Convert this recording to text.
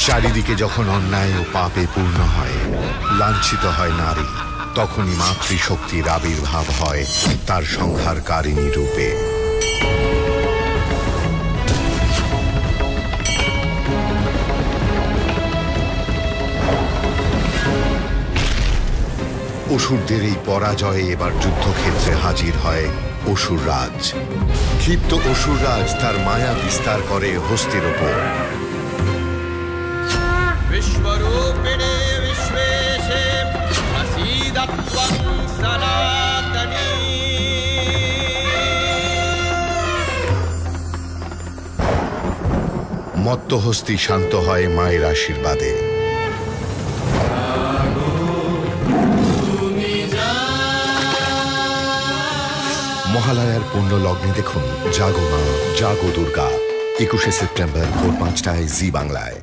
চারিদিকে যখন অন্যায় ও পাপে পূর্ণ হয়, লাঞ্ছিত হয় নারী, তখনই মাতৃশক্তির আবির্ভাব হয় তার সংহারকারিণী রূপে। অসুরদের এই পরাজয়ে এবার যুদ্ধক্ষেত্রে হাজির হয় অসুররাজ। ক্ষিপ্ত অসুররাজ তার মায়া বিস্তার করে হস্তির ওপর। বিশ্বরূপিণী বিশ্বেশে প্রসীদত্বং সনাতনী। মত্ত হস্তি শান্ত হয় মায়ের আশীর্বাদে। মহালয়ার পুণ্য লগ্নে দেখুন জাগো মা জাগো দুর্গা, 21শে সেপ্টেম্বর ভোর 5টায় জি বাংলায়।